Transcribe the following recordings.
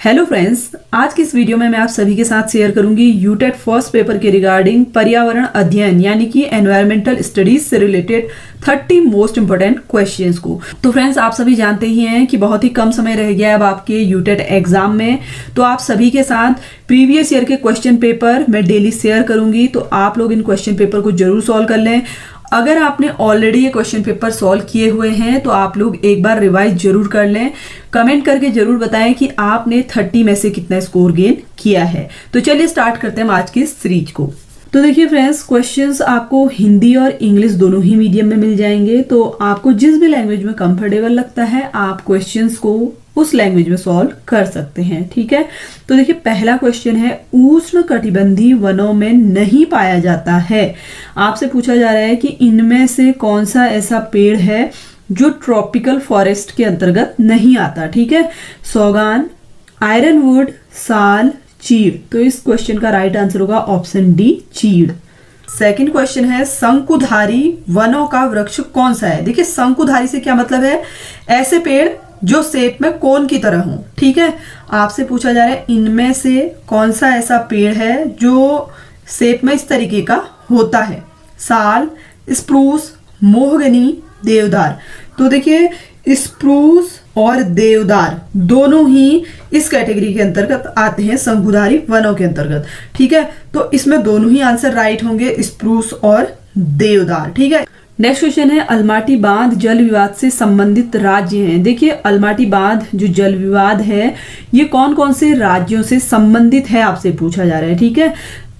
Hello friends, आज की इस वीडियो में मैं आप सभी के साथ शेयर करूंगी यूटेट फर्स्ट पेपर के रिगार्डिंग पर्यावरण अध्ययन यानी कि एनवायरमेंटल स्टडीज से रिलेटेड 30 मोस्ट इंपोर्टेंट क्वेश्चंस को। तो फ्रेंड्स, आप सभी जानते ही हैं कि बहुत ही कम समय रह गया है अब आपके यूटेट एग्जाम में। तो आप सभी के साथ प्रीवियस ईयर के क्वेश्चन पेपर मैं डेली शेयर करूंगी, तो आप लोग इन क्वेश्चन पेपर को जरूर सॉल्व कर लें। अगर आपने ऑलरेडी ये क्वेश्चन पेपर सॉल्व किए हुए हैं तो आप लोग एक बार रिवाइज जरूर कर लें। कमेंट करके जरूर बताएं कि आपने 30 में से कितना स्कोर गेन किया है। तो चलिए स्टार्ट करते हैं आज की सीरीज को। तो देखिए फ्रेंड्स, क्वेश्चंस आपको हिंदी और इंग्लिश दोनों ही मीडियम में मिल जाएंगे। तो आपको जिस भी लैंग्वेज में कंफर्टेबल लगता है आप क्वेश्चंस को उस लैंग्वेज में सॉल्व कर सकते हैं, ठीक है। तो देखिए पहला क्वेश्चन है, उष्ण कटिबंधीय वनों में नहीं पाया जाता है। आपसे पूछा जा रहा है कि इनमें से कौन सा ऐसा पेड़ है जो ट्रॉपिकल फॉरेस्ट के अंतर्गत नहीं आता, ठीक है। सौगान, आयरनवुड, साल, चीड़। तो इस क्वेश्चन का राइट आंसर होगा ऑप्शन डी, चीड़। सेकंड क्वेश्चन है, शंकुधारी वनों का वृक्ष कौन सा है। देखिए शंकुधारी से क्या मतलब है, ऐसे पेड़ जो शेप में कोन की तरह हो, ठीक है। आपसे पूछा जा रहा है इनमें से कौन सा ऐसा पेड़ है जो शेप में इस तरीके का होता है। साल, स्प्रूस, मोहगनी, देवदार। तो देखिए स्प्रूस और देवदार दोनों ही इस कैटेगरी के अंतर्गत आते हैं, शंकुधारी वनों के अंतर्गत, ठीक है। तो इसमें दोनों ही आंसर राइट होंगे, स्प्रूस और देवदार, ठीक है। नेक्स्ट क्वेश्चन है, अलमाटी बांध जल विवाद से संबंधित राज्य हैं। देखिए अलमाटी बांध जो जल विवाद है ये कौन कौन से राज्यों से संबंधित है आपसे पूछा जा रहा है, ठीक है।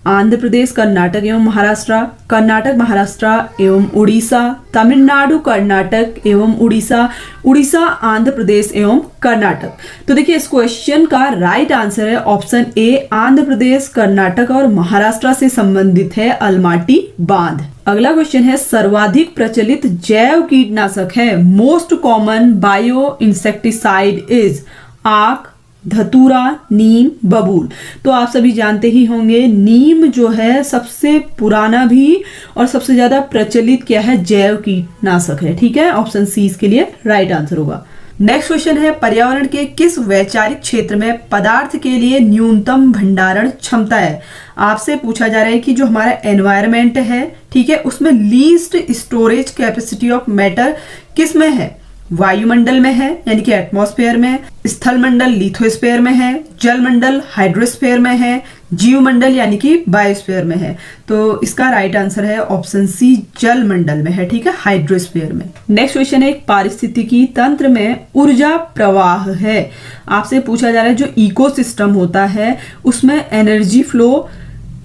आंध्र प्रदेश, कर्नाटक एवं महाराष्ट्र, कर्नाटक, महाराष्ट्र एवं उड़ीसा, तमिलनाडु, कर्नाटक एवं उड़ीसा, उड़ीसा, आंध्र प्रदेश एवं कर्नाटक। तो देखिए इस क्वेश्चन का राइट आंसर है ऑप्शन ए, आंध्र प्रदेश, कर्नाटक और महाराष्ट्र से संबंधित है अलमाटी बांध। अगला क्वेश्चन है, सर्वाधिक प्रचलित जैव कीटनाशक है। Most common bio insecticide is आक, धतूरा, नीम, बबूल। तो आप सभी जानते ही होंगे नीम जो है सबसे पुराना भी और सबसे ज्यादा प्रचलित क्या है, जैव कीटनाशक है, ठीक है। ऑप्शन सी इसके लिए राइट आंसर होगा। नेक्स्ट क्वेश्चन है, पर्यावरण के किस वैचारिक क्षेत्र में पदार्थ के लिए न्यूनतम भंडारण क्षमता है। आपसे पूछा जा रहा है कि जो हमारा एनवायरमेंट है, ठीक है, उसमें least storage capacity of matter किस में है। वायुमंडल में है यानी कि एटमॉस्फेयर में, स्थल मंडल लिथोस्फेयर में है, जल मंडल हाइड्रोस्फेयर में है, जीव मंडल यानी कि बायोस्फेयर में है। तो इसका राइट आंसर है ऑप्शन सी, जल मंडल में है, ठीक है, हाइड्रोस्फेयर में। नेक्स्ट क्वेश्चन है, एक पारिस्थितिकी तंत्र में ऊर्जा प्रवाह है। आपसे पूछा जा रहा है जो इकोसिस्टम होता है उसमें एनर्जी फ्लो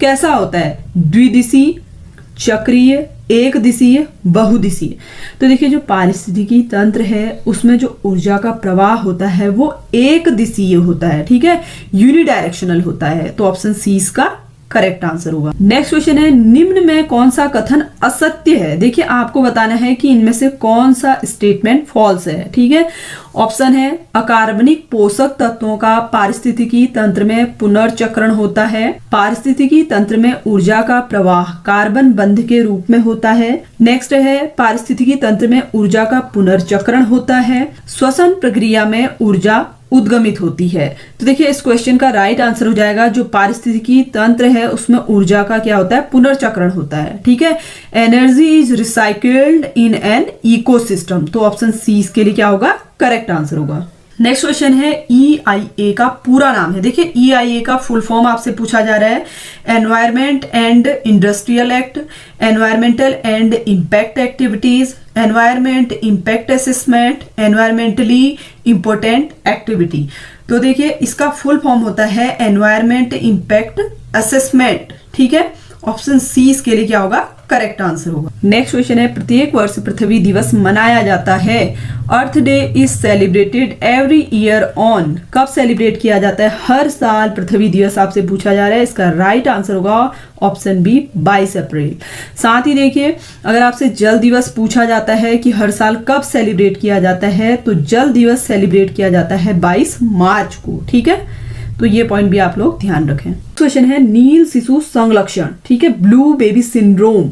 कैसा होता है, द्विदिशीय, चक्रीय, एक दिशीय, बहुदिशीय। तो देखिए जो पारिस्थितिकी तंत्र है उसमें जो ऊर्जा का प्रवाह होता है वो एक दिशीय होता है, ठीक है, यूनिडायरेक्शनल होता है। तो ऑप्शन सी इसका करेक्ट आंसर होगा। नेक्स्ट क्वेश्चन है, निम्न में कौन सा कथन असत्य है। देखिए आपको बताना है कि इनमें से कौन सा स्टेटमेंट फॉल्स है, ठीक है। ऑप्शन है, अकार्बनिक पोषक तत्वों का पारिस्थितिकी तंत्र में पुनर्चक्रण होता है। पारिस्थितिकी तंत्र में ऊर्जा का प्रवाह कार्बन बंध के रूप में होता है। नेक्स्ट है, पारिस्थितिकी तंत्र में ऊर्जा का पुनर्चक्रण होता है। श्वसन प्रक्रिया में ऊर्जा उद्गमित होती है। तो देखिए इस क्वेश्चन का राइट आंसर हो जाएगा जो पारिस्थितिकी तंत्र है उसमें ऊर्जा का क्या होता है, पुनर्चक्रण होता है, ठीक है। Energy is recycled in an ecosystem. तो ऑप्शन सी इसके लिए क्या होगा, करेक्ट आंसर होगा। नेक्स्ट क्वेश्चन है, EIA का पूरा नाम है। देखिए EIA का फुल फॉर्म आपसे पूछा जा रहा है, environment and industrial act, environmental and impact activities, environment impact assessment, environmentally important activity. तो देखिए इसका फुल फॉर्म होता है एनवायरमेंट इम्पैक्ट असेसमेंट, ठीक है। ऑप्शन सी इसके लिए क्या होगा, करेक्ट आंसर होगा। नेक्स्ट क्वेश्चन है, प्रत्येक वर्ष पृथ्वी दिवस मनाया जाता है। Earth day is celebrated every year on. कब सेलिब्रेट किया जाता है, हर साल पृथ्वी दिवस आपसे पूछा जा रहा है। इसका राइट आंसर होगा ऑप्शन बी, 22 अप्रैल। साथ ही देखिए अगर आपसे जल दिवस पूछा जाता है कि हर साल कब सेलिब्रेट किया जाता है, तो जल दिवस सेलिब्रेट किया जाता है 22 मार्च को, ठीक है। तो ये पॉइंट भी आप लोग ध्यान रखें। क्वेश्चन है, नील शिशु संलक्षण, ठीक है, ब्लू बेबी सिंड्रोम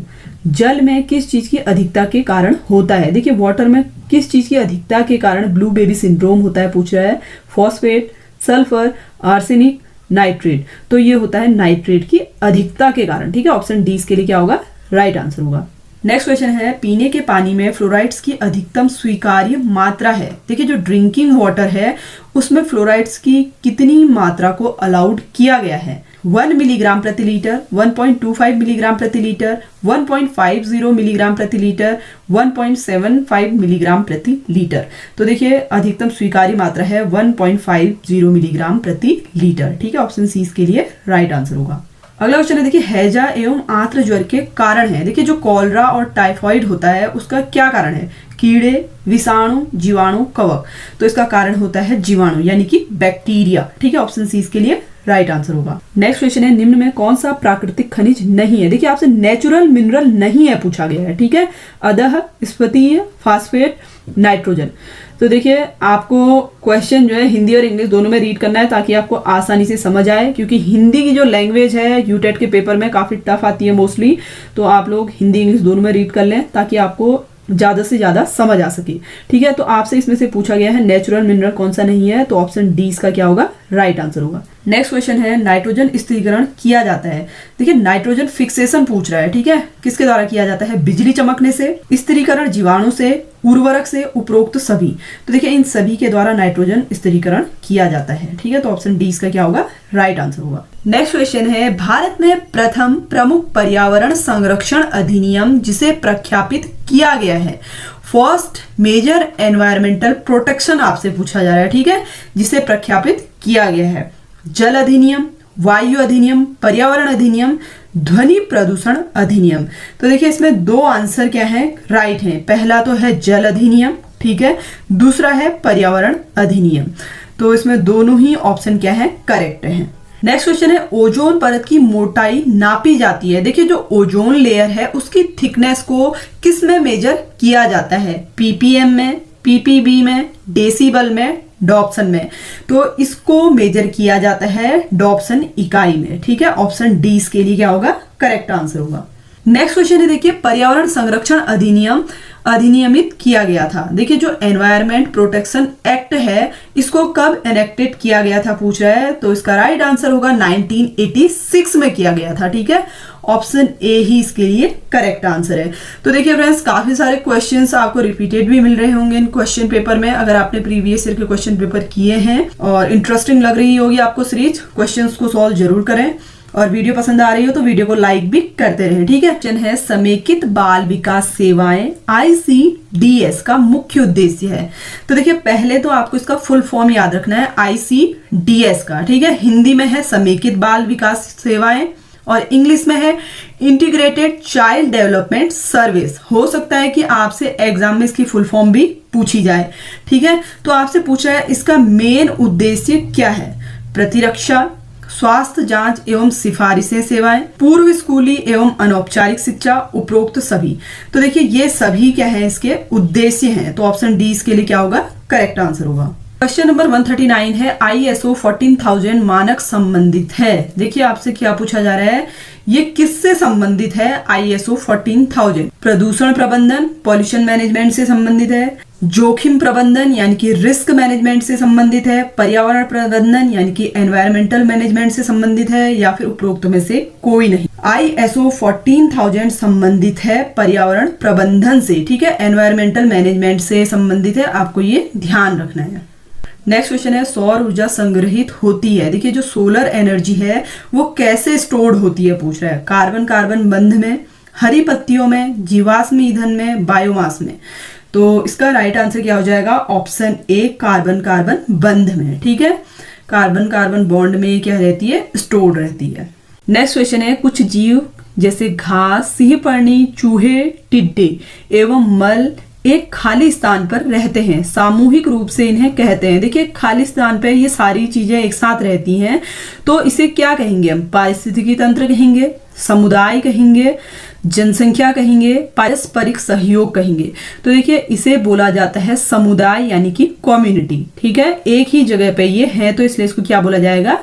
जल में किस चीज की अधिकता के कारण होता है। देखिए वाटर में किस चीज की अधिकता के कारण ब्लू बेबी सिंड्रोम होता है पूछ रहा है। Phosphate, sulphur, arsenic, nitrate. तो ये होता है नाइट्रेट की अधिकता के कारण, ठीक है। ऑप्शन डी इसके लिए क्या होगा, राइट आंसर होगा। नेक्स्ट क्वेश्चन है, पीने के पानी में फ्लोराइड्स की अधिकतम स्वीकार्य मात्रा है। देखिए जो ड्रिंकिंग वाटर है उसमें फ्लोराइड्स की कितनी मात्रा को अलाउड किया गया है? 1 मिलीग्राम प्रति लीटर, 1.25 मिलीग्राम प्रति लीटर, 1.50 मिलीग्राम प्रति लीटर, 1.75 मिलीग्राम प्रति लीटर। तो देखिए अधिकतम स्वीकार्य मात्रा है 1.50 मिलीग्राम प्रति लीटर, ठीक है। ऑप्शन सी इसके लिए राइट आंसर होगा। अगला क्वेश्चन है, देखिए हैजा एवं आंत्र ज्वर के कारण है। देखिए जो कॉलरा और टाइफॉइड होता है उसका क्या कारण है? कीड़े, विषाणु, जीवाणु, कवक। तो इसका कारण होता है जीवाणु यानी कि बैक्टीरिया, ठीक है। ऑप्शन सी इसके लिए राइट आंसर होगा। नेक्स्ट क्वेश्चन है, निम्न में कौन सा प्राकृतिक खनिज नहीं है? देखिए आपसे नेचुरल मिनरल नहीं है पूछा गया है, ठीक है। अदह, स्फटिकीय, फास्फेट, नाइट्रोजन। तो देखिए आपको क्वेश्चन जो है हिंदी और इंग्लिश दोनों में रीड करना है ताकि आपको आसानी से समझ आए, क्योंकि हिंदी की जो लैंग्वेज है यूटेट के पेपर में काफी टफ आती है मोस्टली। तो आप लोग हिंदी इंग्लिश दोनों में रीड कर लें ताकि आपको ज्यादा से ज्यादा समझ आ सके, ठीक है। तो आपसे इसमें से पूछा गया है नेचुरल मिनरल कौन सा नहीं है, तो ऑप्शन डी इसका क्या होगा, राइट आंसर होगा। नेक्स्ट क्वेश्चन है, नाइट्रोजन स्थिरीकरण किया जाता है। देखिए नाइट्रोजन फिक्सेशन पूछ रहा है, ठीक है। किसके द्वारा किया जाता है? बिजली चमकने से, स्थिरीकरण जीवाणु से, उर्वरक से, उपरोक्त सभी। तो देखिए इन सभी के द्वारा नाइट्रोजन स्थिरीकरण किया जाता है, ठीक है। तो ऑप्शन डी इसका क्या होगा, राइट आंसर होगा। नेक्स्ट क्वेश्चन है, भारत में प्रथम प्रमुख पर्यावरण संरक्षण अधिनियम जिसे प्रख्यापित किया गया है, फर्स्ट मेजर एनवायरमेंटल प्रोटेक्शन आपसे पूछा जा रहा है, ठीक है, जिसे प्रख्यापित किया गया है। जल अधिनियम, वायु अधिनियम, पर्यावरण अधिनियम, ध्वनि प्रदूषण अधिनियम। तो देखिए इसमें दो आंसर क्या है, राइट है। पहला तो है जल अधिनियम, ठीक है, दूसरा है पर्यावरण अधिनियम। तो इसमें दोनों ही ऑप्शन क्या है, करेक्ट है। नेक्स्ट क्वेश्चन है, ओजोन परत की मोटाई नापी जाती है। देखिए जो ओजोन लेयर है उसकी थिकनेस को किस में मेजर किया जाता है? पीपीएम में, पीपीबी में, डेसिबल में, डॉप्सन में। तो इसको मेजर किया जाता है डॉप्सन इकाई में, ठीक है। ऑप्शन डी इसके लिए क्या होगा, करेक्ट आंसर होगा। नेक्स्ट क्वेश्चन है, देखिए पर्यावरण संरक्षण अधिनियम अधिनियमित किया गया था। देखिए जो एनवायरमेंट प्रोटेक्शन एक्ट है इसको कब एनेक्टेड किया गया था पूछ रहा है, तो इसका राइट आंसर होगा 1986 में किया गया था, ठीक है। ऑप्शन ए ही इसके लिए करेक्ट आंसर है। तो देखिए फ्रेंड्स काफी सारे क्वेश्चंस आपको रिपीटेड भी मिल रहे होंगे इन क्वेश्चन पेपर में। अगर आपने प्रीवियस ईयर के क्वेश्चन पेपर किए हैं और इंटरेस्टिंग लग रही होगी आपको सीरीज, क्वेश्चंस को सॉल्व जरूर करें। और वीडियो पसंद आ रही हो तो वीडियो को लाइक भी करते रहें, ठीक है। क्वेश्चन है, समेकित बाल विकास सेवाएं ICDS का मुख्य उद्देश्य है। तो देखिए पहले तो आपको इसका फुल फॉर्म याद रखना है ICDS का, ठीक है। हिंदी में है समेकित बाल विकास सेवाएं और इंग्लिश में है इंटीग्रेटेड चाइल्ड डेवलपमेंट सर्विस। हो सकता है कि आपसे एग्जाम में इसकी फुल फॉर्म भी पूछी जाए, ठीक है। तो आपसे पूछा है इसका मेन उद्देश्य क्या है? प्रतिरक्षा, स्वास्थ्य जांच एवं सिफारिशें सेवाएं, पूर्व स्कूली एवं अनौपचारिक शिक्षा, उपरोक्त सभी। तो देखिए ये सभी क्या है, इसके उद्देश्य हैं। तो ऑप्शन डी इसके लिए क्या होगा, करेक्ट आंसर होगा। क्वेश्चन नंबर 139 है, ISO 14000 मानक संबंधित है। देखिए आपसे क्या पूछा जा रहा है, ये किससे संबंधित है? ISO 14000 प्रदूषण प्रबंधन, पॉल्यूशन मैनेजमेंट से संबंधित है, जोखिम प्रबंधन यानी कि रिस्क मैनेजमेंट से संबंधित है, पर्यावरण प्रबंधन यानी कि एनवायरमेंटल मैनेजमेंट से संबंधित है, या फिर उपरोक्त में से कोई नहीं। ISO 14000 संबंधित है पर्यावरण प्रबंधन से, ठीक है, एनवायरमेंटल मैनेजमेंट से संबंधित है, आपको ये ध्यान रखना है। नेक्स्ट क्वेश्चन है, सौर ऊर्जा संग्रहित होती है। देखिए जो सोलर एनर्जी है वो कैसे स्टोर्ड होती है पूछ रहा है। कार्बन कार्बन बंध में, हरी पत्तियों में, जीवाश्म ईंधन में, बायोमास में। तो इसका राइट आंसर क्या हो जाएगा, ऑप्शन ए कार्बन कार्बन बंध में, ठीक है। कार्बन कार्बन बॉन्ड में क्या रहती है, स्टोर्ड रहती है। नेक्स्ट क्वेश्चन है, कुछ जीव जैसे घास, सिंहपर्णी, चूहे, टिड्डे एवं मल एक खाली स्थान पर रहते हैं, सामूहिक रूप से इन्हें कहते हैं। देखिए खाली स्थान पर ये सारी चीजें एक साथ रहती हैं, तो इसे क्या कहेंगे हम? पारिस्थितिकी तंत्र कहेंगे, समुदाय कहेंगे, जनसंख्या कहेंगे, पारस्परिक सहयोग कहेंगे। तो देखिए इसे बोला जाता है समुदाय यानी कि कम्युनिटी, ठीक है। एक ही जगह पे ये है तो इसलिए इसको क्या बोला जाएगा,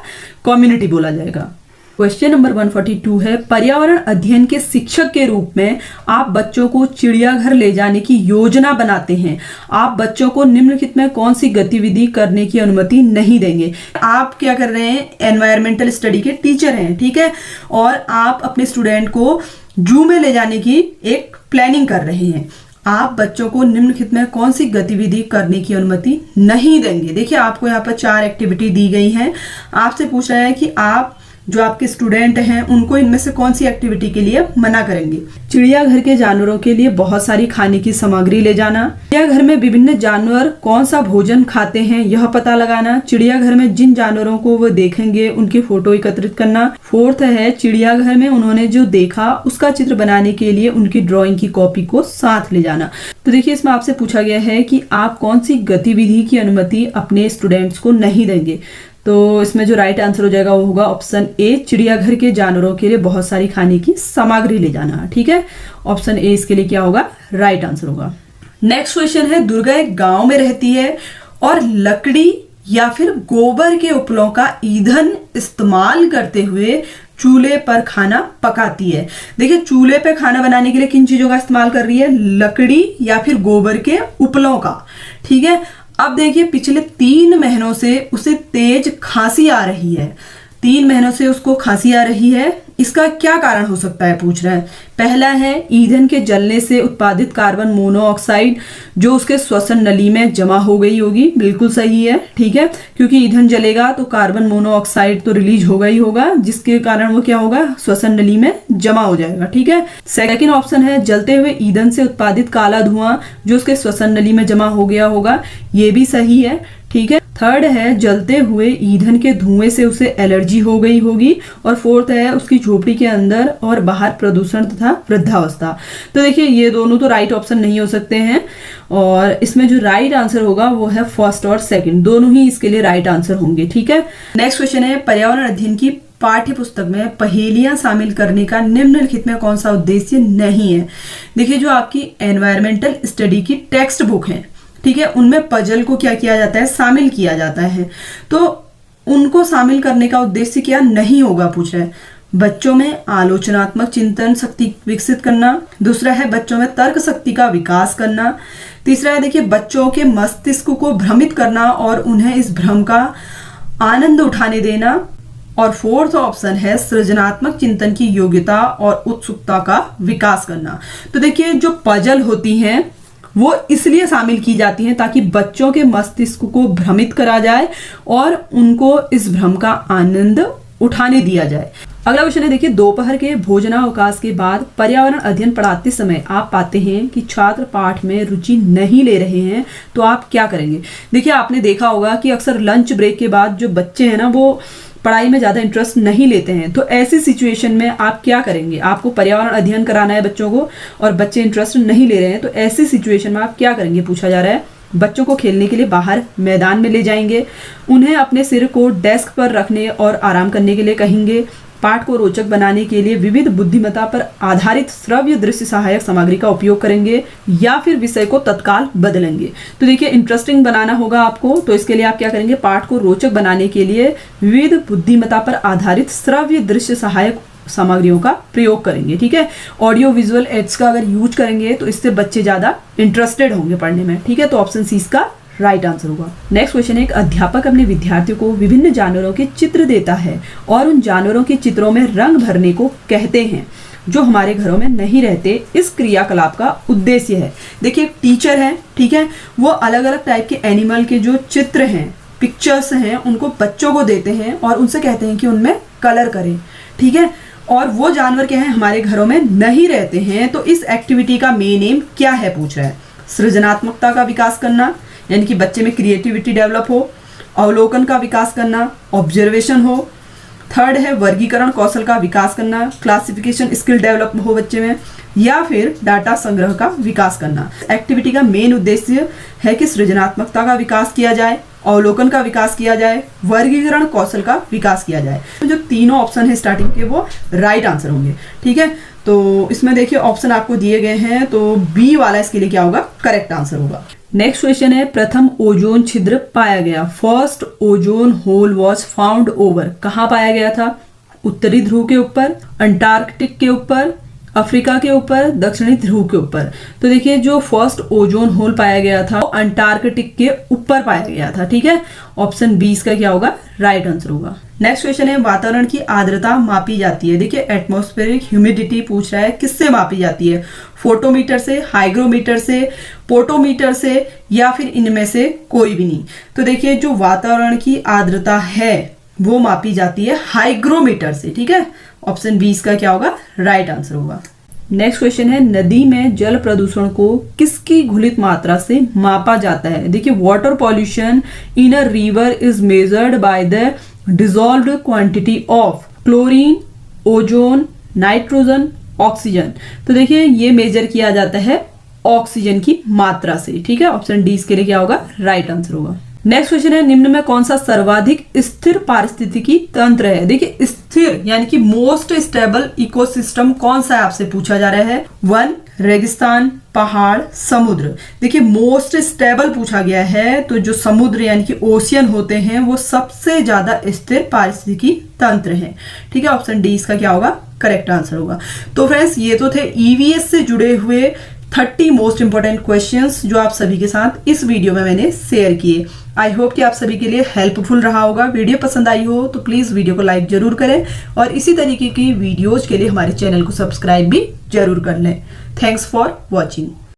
कम्युनिटी बोला जाएगा। क्वेश्चन नंबर 142 है, पर्यावरण अध्ययन के शिक्षक के रूप में आप बच्चों को चिड़ियाघर ले जाने की योजना बनाते हैं। आप बच्चों को निम्नलिखित में कौन सी गतिविधि करने की अनुमति नहीं देंगे। आप क्या कर रहे हैं, एनवायरमेंटल स्टडी के टीचर हैं, ठीक है, और आप अपने स्टूडेंट को जू में ले जाने की एक प्लानिंग कर रहे हैं। आप बच्चों को निम्नलिखित में कौन सी गतिविधि करने की अनुमति नहीं देंगे। देखिए आपको यहाँ पर 4 एक्टिविटी दी गई हैं। आपसे पूछ रहा है कि आप जो आपके स्टूडेंट हैं उनको इनमें से कौन सी एक्टिविटी के लिए मना करेंगे। चिड़ियाघर के जानवरों के लिए बहुत सारी खाने की सामग्री ले जाना, चिड़ियाघर में विभिन्न जानवर कौन सा भोजन खाते हैं यह पता लगाना, चिड़ियाघर में जिन जानवरों को वो देखेंगे उनकी फोटो एकत्रित करना। 4th है, चिड़ियाघर में उन्होंने जो देखा उसका चित्र बनाने के लिए उनकी ड्रॉइंग की कॉपी को साथ ले जाना। तो देखिए इसमें आपसे पूछा गया है कि आप कौन सी गतिविधि की अनुमति अपने स्टूडेंट्स को नहीं देंगे। तो इसमें जो राइट आंसर हो जाएगा वो होगा ऑप्शन ए, चिड़ियाघर के जानवरों के लिए बहुत सारी खाने की सामग्री ले जाना। ठीक है, ऑप्शन ए इसके लिए क्या होगा, राइट आंसर होगा। नेक्स्ट क्वेश्चन है, दुर्गा एक गांव में रहती है और लकड़ी या फिर गोबर के उपलों का ईंधन इस्तेमाल करते हुए चूल्हे पर खाना पकाती है। देखिए चूल्हे पे खाना बनाने के लिए किन चीजों का इस्तेमाल कर रही है, लकड़ी या फिर गोबर के उपलों का। ठीक है, अब देखिए पिछले 3 महीनों से उसे तेज खांसी आ रही है। 3 महीनों से उसको खांसी आ रही है, इसका क्या कारण हो सकता है पूछ रहा है। पहला है ईंधन के जलने से उत्पादित कार्बन मोनोऑक्साइड जो उसके श्वसन नली में जमा हो गई होगी। बिल्कुल सही है, ठीक है, क्योंकि ईंधन जलेगा तो कार्बन मोनोऑक्साइड तो रिलीज होगा ही होगा, जिसके कारण वो क्या होगा, श्वसन नली में जमा हो जाएगा। ठीक है, सेकंड ऑप्शन है, जलते हुए ईंधन से उत्पादित काला धुआं जो उसके श्वसन नली में जमा हो गया होगा। ये भी सही है, ठीक है। थर्ड है, जलते हुए ईंधन के धुएं से उसे एलर्जी हो गई होगी। और 4th है, उसकी झोपड़ी के अंदर और बाहर प्रदूषण तथा वृद्धावस्था। तो देखिए ये दोनों तो राइट ऑप्शन नहीं हो सकते हैं, और इसमें जो राइट आंसर होगा वो है फर्स्ट और सेकंड, दोनों ही इसके लिए राइट आंसर होंगे। ठीक है, नेक्स्ट क्वेश्चन है, पर्यावरण अध्ययन की पाठ्य पुस्तक में पहेलियां शामिल करने का निम्नलिखित में कौन सा उद्देश्य नहीं है। देखिए जो आपकी एनवायरमेंटल स्टडी की टेक्स्ट बुक है, ठीक है, उनमें पजल को क्या किया जाता है, शामिल किया जाता है। तो उनको शामिल करने का उद्देश्य क्या नहीं होगा पूछ रहा है। बच्चों में आलोचनात्मक चिंतन शक्ति विकसित करना, दूसरा है बच्चों में तर्क शक्ति का विकास करना, तीसरा है देखिए बच्चों के मस्तिष्क को भ्रमित करना और उन्हें इस भ्रम का आनंद उठाने देना, और 4th ऑप्शन है सृजनात्मक चिंतन की योग्यता और उत्सुकता का विकास करना। तो देखिए जो पजल होती हैं वो इसलिए शामिल की जाती हैं ताकि बच्चों के मस्तिष्क को भ्रमित करा जाए और उनको इस भ्रम का आनंद उठाने दिया जाए। अगला क्वेश्चन है, देखिए दोपहर के भोजनावकाश के बाद पर्यावरण अध्ययन पढ़ाते समय आप पाते हैं कि छात्र पाठ में रुचि नहीं ले रहे हैं, तो आप क्या करेंगे। देखिए आपने देखा होगा कि अक्सर लंच ब्रेक के बाद जो बच्चे हैं ना वो पढ़ाई में ज़्यादा इंटरेस्ट नहीं लेते हैं। तो ऐसी सिचुएशन में आप क्या करेंगे, आपको पर्यावरण अध्ययन कराना है बच्चों को और बच्चे इंटरेस्ट नहीं ले रहे हैं, तो ऐसी सिचुएशन में आप क्या करेंगे पूछा जा रहा है। बच्चों को खेलने के लिए बाहर मैदान में ले जाएंगे, उन्हें अपने सिर को डेस्क पर रखने और आराम करने के लिए कहेंगे, पाठ को रोचक बनाने के लिए विविध बुद्धिमत्ता पर आधारित श्रव्य दृश्य सहायक सामग्री का उपयोग करेंगे, या फिर विषय को तत्काल बदलेंगे। तो देखिए इंटरेस्टिंग बनाना होगा आपको, तो इसके लिए आप क्या करेंगे, पाठ को रोचक बनाने के लिए विविध बुद्धिमत्ता पर आधारित श्रव्य दृश्य सहायक सामग्रियों का प्रयोग करेंगे। ठीक है, ऑडियो विजुअल एड्स का अगर यूज करेंगे तो इससे बच्चे ज्यादा इंटरेस्टेड होंगे पढ़ने में। ठीक है, तो ऑप्शन सी इसका राइट आंसर होगा। नेक्स्ट क्वेश्चन है, एक अध्यापक अपने विद्यार्थियों को विभिन्न जानवरों के चित्र देता है और उन जानवरों के चित्रों में रंग भरने को कहते हैं जो हमारे घरों में नहीं रहते। इस क्रियाकलाप का उद्देश्य है। देखिए एक टीचर है, ठीक है, वो अलग अलग टाइप के एनिमल के जो चित्र हैं, पिक्चर्स हैं, उनको बच्चों को देते हैं और उनसे कहते हैं कि उनमें कलर करें। ठीक है, और वो जानवर क्या है, हमारे घरों में नहीं रहते हैं। तो इस एक्टिविटी का मेन एम क्या है पूछ रहा है। सृजनात्मकता का विकास करना, यानी कि बच्चे में क्रिएटिविटी डेवलप हो, अवलोकन का विकास करना, ऑब्जर्वेशन हो। थर्ड है वर्गीकरण कौशल का विकास करना, क्लासिफिकेशन स्किल डेवलप हो बच्चे में, या फिर डाटा संग्रह का विकास करना। एक्टिविटी का मेन उद्देश्य है कि सृजनात्मकता का विकास किया जाए, अवलोकन का विकास किया जाए, वर्गीकरण कौशल का विकास किया जाए। तो जो तीनों ऑप्शन है स्टार्टिंग के वो राइट आंसर होंगे। ठीक है, तो इसमें देखिए ऑप्शन आपको दिए गए हैं, तो बी वाला इसके लिए क्या होगा, करेक्ट आंसर होगा। नेक्स्ट क्वेश्चन है, प्रथम ओजोन छिद्र पाया गया। First ozone hole was found over, कहाँ पाया गया था। उत्तरी ध्रुव के ऊपर, अंटार्कटिक के ऊपर, अफ्रीका के ऊपर, दक्षिणी ध्रुव के ऊपर। तो देखिए जो फर्स्ट ओजोन होल पाया गया था वो अंटार्कटिक के ऊपर पाया गया था। ठीक है, ऑप्शन 20 का क्या होगा, राइट आंसर होगा। नेक्स्ट क्वेश्चन है वातावरण की आर्द्रता मापी जाती है। देखिए एटमॉस्फेरिक ह्यूमिडिटी पूछ रहा है, किससे मापी जाती है, फोटोमीटर से, हाइग्रोमीटर से, पोटोमीटर से, या फिर इनमें से कोई भी नहीं। तो देखिए जो वातावरण की आर्द्रता है वो मापी जाती है हाइग्रोमीटर से। ठीक है, ऑप्शन 20 का क्या होगा, राइट आंसर होगा। नेक्स्ट क्वेश्चन है नदी में जल प्रदूषण को किसकी घुलित मात्रा से मापा जाता है। देखिए water pollution in a river is measured by the dissolved quantity of chlorine, ozone, nitrogen, oxygen. तो देखिए ये मेजर किया जाता है ऑक्सीजन की मात्रा से। ठीक है, ऑप्शन डी इसके लिए क्या होगा, राइट आंसर होगा। नेक्स्ट क्वेश्चन है निम्न में कौन सा सर्वाधिक स्थिर पारिस्थितिकी तंत्र है। देखिए स्थिर यानी कि मोस्ट स्टेबल इकोसिस्टम कौन सा है आपसे पूछा जा रहा है। वन, रेगिस्तान, पहाड़, समुद्र। देखिए मोस्ट स्टेबल पूछा गया है, तो जो समुद्र यानी कि ओशियन होते हैं वो सबसे ज्यादा स्थिर पारिस्थितिकी तंत्र है। ठीक है, ऑप्शन डी इसका क्या होगा, करेक्ट आंसर होगा। तो फ्रेंड्स ये तो थे ईवीएस से जुड़े हुए 30 मोस्ट इंपॉर्टेंट क्वेश्चंस जो आप सभी के साथ इस वीडियो में मैंने शेयर किए। आई होप कि आप सभी के लिए हेल्पफुल रहा होगा। वीडियो पसंद आई हो तो प्लीज वीडियो को लाइक जरूर करें और इसी तरीके की वीडियोज के लिए हमारे चैनल को सब्सक्राइब भी जरूर कर लें। Thanks for watching.